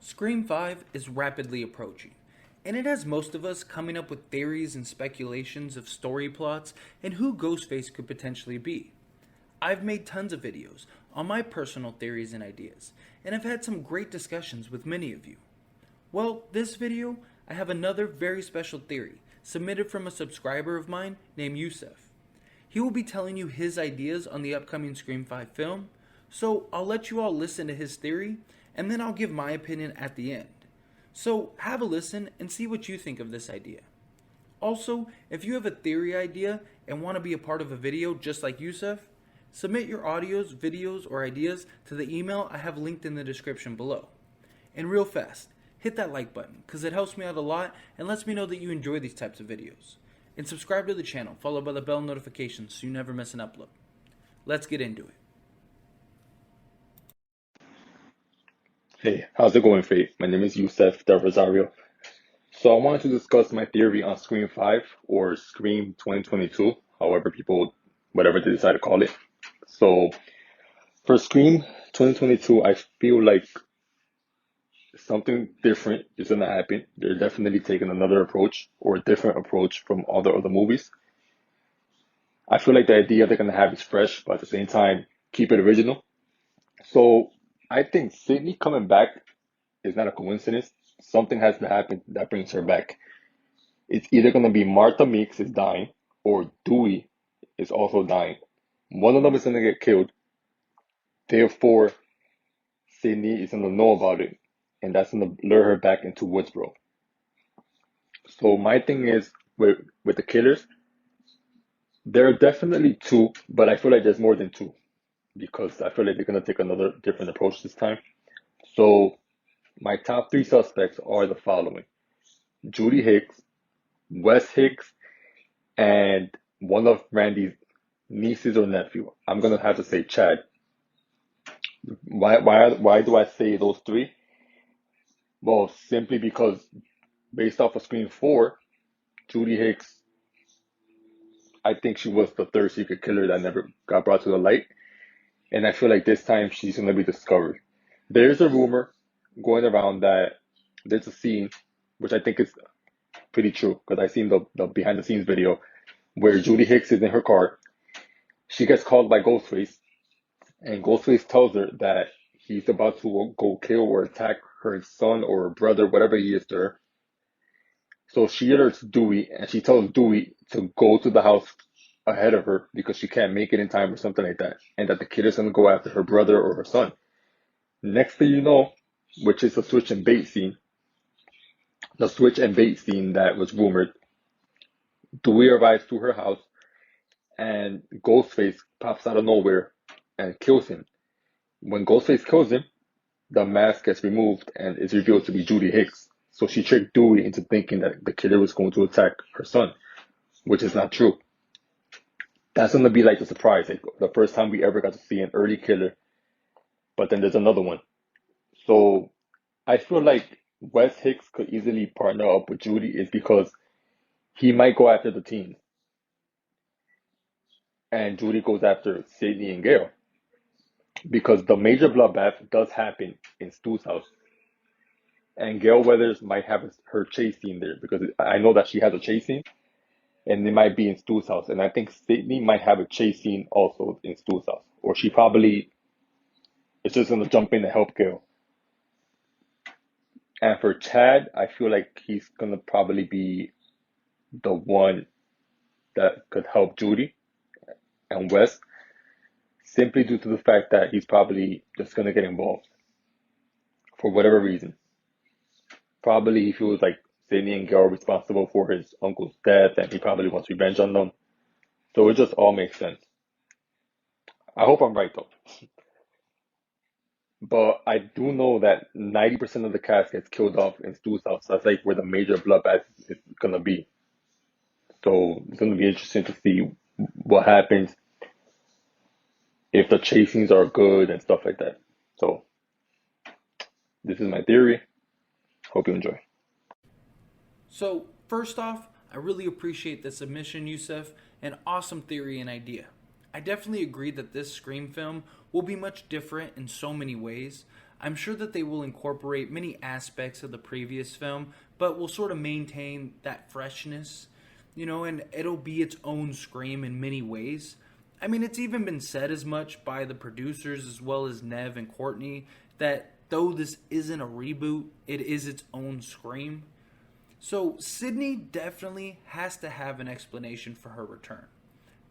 Scream 5 is rapidly approaching, and it has most of us coming up with theories and speculations of story plots and who Ghostface could potentially be. I've made tons of videos on my personal theories and ideas, and I've had some great discussions with many of you. Well, this video, I have another very special theory submitted from a subscriber of mine named Yuseef. He will be telling you his ideas on the upcoming Scream 5 film, so I'll let you all listen to his theory, and then I'll give my opinion at the end. So have a listen and see what you think of this idea. Also, if you have a theory idea and want to be a part of a video just like Yuseef, submit your audios, videos, or ideas to the email I have linked in the description below. And real fast, hit that like button because it helps me out a lot and lets me know that you enjoy these types of videos. And subscribe to the channel, followed by the bell notification so you never miss an upload. Let's get into it. Hey, how's it going, Fate? My name is Yuseef Del Rosario. So I wanted to discuss my theory on Scream 5 or Scream 2022, whatever they decide to call it. So for Scream 2022, I feel like something different is going to happen. They're definitely taking another approach or a different approach from all the other movies. I feel like the idea they're going to have is fresh, but at the same time, keep it original. So I think Sydney coming back is not a coincidence. Something has to happen that brings her back. It's either going to be Martha Meeks is dying or Dewey is also dying. One of them is going to get killed. Therefore, Sydney is going to know about it. And that's going to lure her back into Woodsboro. So my thing is with the killers, there are definitely two, but I feel like there's more than two because I feel like they're going to take another different approach this time. So my top three suspects are the following: Judy Hicks, Wes Hicks, and one of Randy's nieces or nephew. I'm gonna have to say Chad. Why do I say those three? Well, simply because based off of Scream 4, Judy Hicks, I think she was the third secret killer that never got brought to the light. And I feel like this time she's gonna be discovered. There's a rumor going around that there's a scene, which I think is pretty true, because I seen the behind the scenes video where Judy Hicks is in her car. She gets called by Ghostface, and Ghostface tells her that he's about to go kill or attack her son or brother, whatever he is to her. So she alerts Dewey, and she tells Dewey to go to the house ahead of her because she can't make it in time or something like that, and that the kid is going to go after her brother or her son. Next thing you know, which is the switch and bait scene, that was rumored, Dewey arrives to her house, and Ghostface pops out of nowhere and kills him. When Ghostface kills him, the mask gets removed and is revealed to be Judy Hicks. So she tricked Dewey into thinking that the killer was going to attack her son, which is not true. That's going to be like the surprise, like the first time we ever got to see an early killer, but then there's another one. So I feel like Wes Hicks could easily partner up with Judy is because he might go after the teens, and Judy goes after Sydney and Gail. Because the major bloodbath does happen in Stu's house. And Gail Weathers might have her chase scene there because I know that she has a chase scene and it might be in Stu's house. And I think Sydney might have a chase scene also in Stu's house. Or she probably is just going to jump in to help Gail. And for Chad, I feel like he's going to probably be the one that could help Judy and Wes, simply due to the fact that he's probably just going to get involved for whatever reason. Probably he feels like Sydney and Gail are responsible for his uncle's death and he probably wants revenge on them. So it just all makes sense. I hope I'm right though. But I do know that 90% of the cast gets killed off in Stu's house. That's like where the major bloodbath is gonna be. So it's gonna be interesting to see what happens if the chasings are good and stuff like that. So this is my theory. Hope you enjoy. So, first off, I really appreciate the submission, Yuseef, an awesome theory and idea. I definitely agree that this Scream film will be much different in so many ways. I'm sure that they will incorporate many aspects of the previous film, but will sort of maintain that freshness, and it'll be its own Scream in many ways. I mean, it's even been said as much by the producers as well as Nev and Courtney that though this isn't a reboot, it is its own Scream. So Sydney definitely has to have an explanation for her return.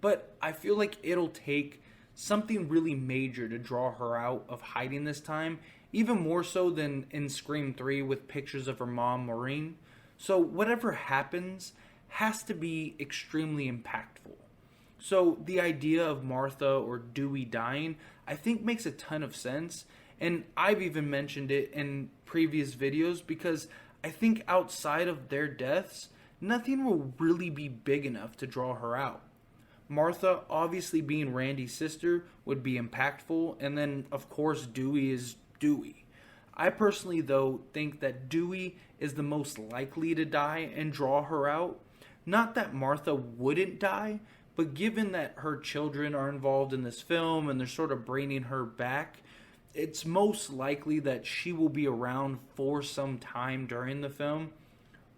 But I feel like it'll take something really major to draw her out of hiding this time, even more so than in Scream 3 with pictures of her mom, Maureen. So whatever happens has to be extremely impactful. So the idea of Martha or Dewey dying, I think makes a ton of sense. And I've even mentioned it in previous videos because I think outside of their deaths, nothing will really be big enough to draw her out. Martha, obviously being Randy's sister, would be impactful, and then, of course, Dewey is Dewey. I personally, though, think that Dewey is the most likely to die and draw her out. Not that Martha wouldn't die, but given that her children are involved in this film and they're sort of bringing her back, it's most likely that she will be around for some time during the film.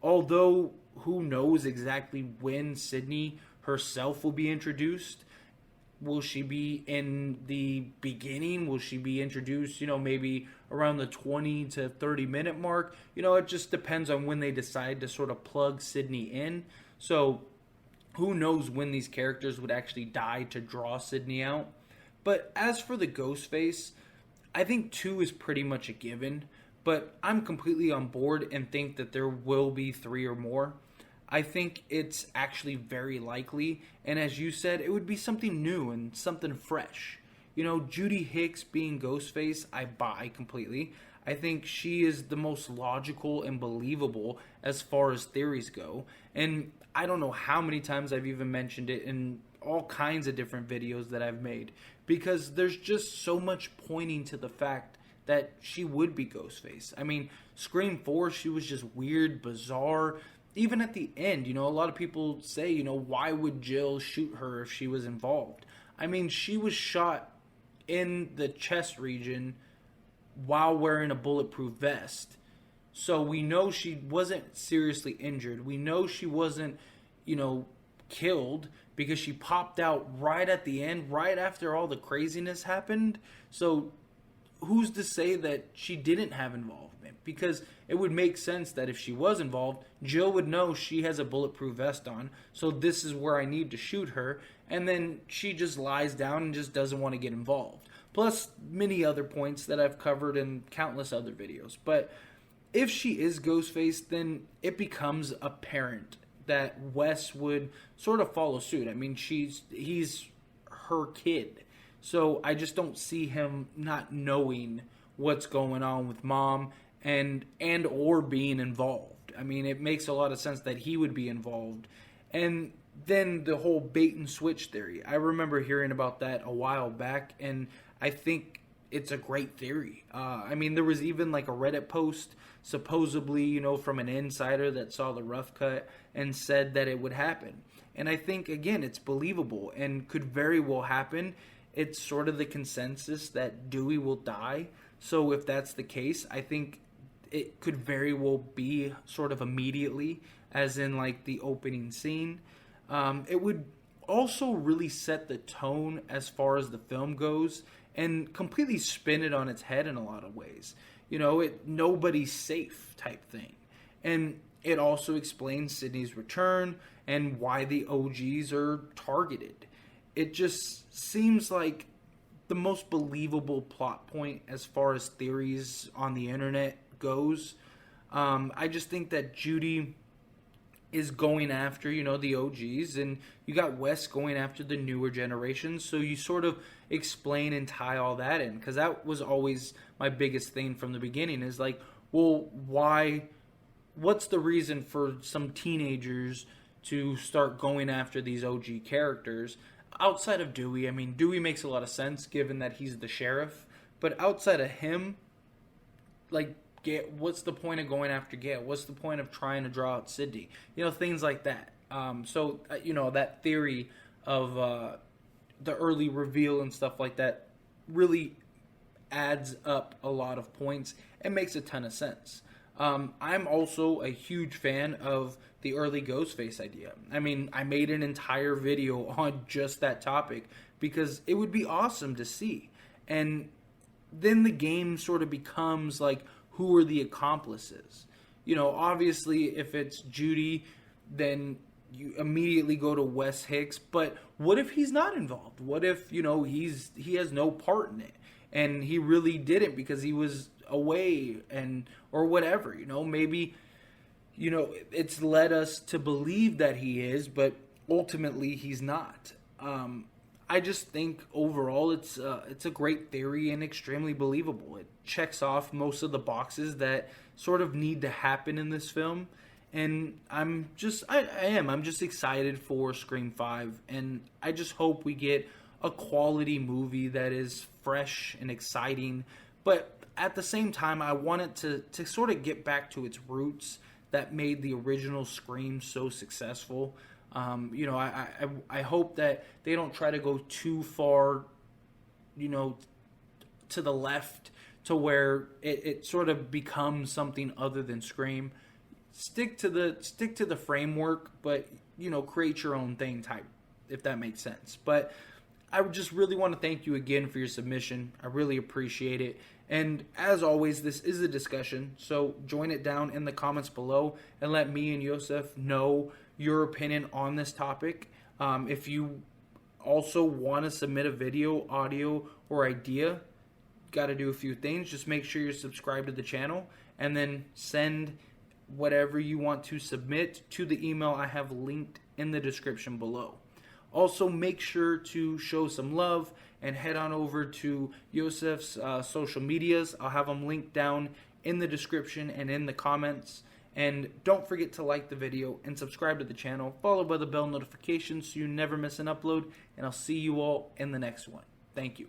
Although, who knows exactly when Sydney herself will be introduced. Will she be in the beginning? Will she be introduced, maybe around the 20 to 30 minute mark? It just depends on when they decide to sort of plug Sydney in. So who knows when these characters would actually die to draw Sydney out. But as for the Ghostface, I think 2 is pretty much a given. But I'm completely on board and think that there will be 3 or more. I think it's actually very likely, and as you said, it would be something new and something fresh. Judy Hicks being Ghostface, I buy completely. I think she is the most logical and believable as far as theories go, and I don't know how many times I've even mentioned it in all kinds of different videos that I've made, because there's just so much pointing to the fact that she would be Ghostface. I mean, Scream 4, she was just weird, bizarre. Even at the end, a lot of people say, why would Jill shoot her if she was involved? I mean, she was shot in the chest region while wearing a bulletproof vest. So we know she wasn't seriously injured. We know she wasn't, killed because she popped out right at the end, right after all the craziness happened. So who's to say that she didn't have involvement? Because it would make sense that if she was involved, Jill would know she has a bulletproof vest on, so this is where I need to shoot her, and then she just lies down and just doesn't want to get involved. Plus many other points that I've covered in countless other videos. But if she is Ghostface, then it becomes apparent that Wes would sort of follow suit. I mean, he's her kid. So I just don't see him not knowing what's going on with mom and or being involved. I mean, it makes a lot of sense that he would be involved. And then the whole bait and switch theory. I remember hearing about that a while back, and I think it's a great theory. I mean, there was even like a Reddit post, supposedly, from an insider that saw the rough cut and said that it would happen. And I think, again, it's believable and could very well happen. It's sort of the consensus that Dewey will die. So if that's the case, I think it could very well be sort of immediately, as in like the opening scene. It would also really set the tone as far as the film goes and completely spin it on its head in a lot of ways. Nobody's safe type thing. And it also explains Sydney's return and why the OGs are targeted. It just seems like the most believable plot point as far as theories on the internet goes. I just think that Judy is going after, the OGs, and you got Wes going after the newer generation. So you sort of explain and tie all that in, because that was always my biggest thing from the beginning is like, well, what's the reason for some teenagers to start going after these OG characters? Outside of Dewey, I mean, Dewey makes a lot of sense given that he's the sheriff. But outside of him, like, what's the point of going after Gail? What's the point of trying to draw out Sydney? Things like that. So that theory of the early reveal and stuff like that really adds up a lot of points and makes a ton of sense. I'm also a huge fan of the early Ghostface idea. I mean, I made an entire video on just that topic because it would be awesome to see. And then the game sort of becomes like, who are the accomplices? You know, obviously, if it's Judy, then you immediately go to Wes Hicks. But what if he's not involved? What if, you know, he has no part in it, and he really didn't because he was away and or whatever? You know, maybe, you know, it's led us to believe that he is, but ultimately he's not. I just think overall it's a great theory and extremely believable. It checks off most of the boxes that sort of need to happen in this film, and I'm just excited for Scream 5, and I just hope we get a quality movie that is fresh and exciting, but at the same time I want it to sort of get back to its roots that made the original Scream so successful. You know, I hope that they don't try to go too far, you know, to the left to where it sort of becomes something other than Scream. Stick to the framework, but, you know, create your own thing type, if that makes sense. But I just really want to thank you again for your submission. I really appreciate it. And as always, this is a discussion, so join it down in the comments below and let me and Yuseef know your opinion on this topic. If you also want to submit a video, audio, or idea, got to do a few things. Just make sure you're subscribed to the channel, and then send whatever you want to submit to the email I have linked in the description below. Also, make sure to show some love and head on over to Yuseef's social medias. I'll have them linked down in the description and in the comments. And don't forget to like the video and subscribe to the channel, followed by the bell notification so you never miss an upload. And I'll see you all in the next one. Thank you.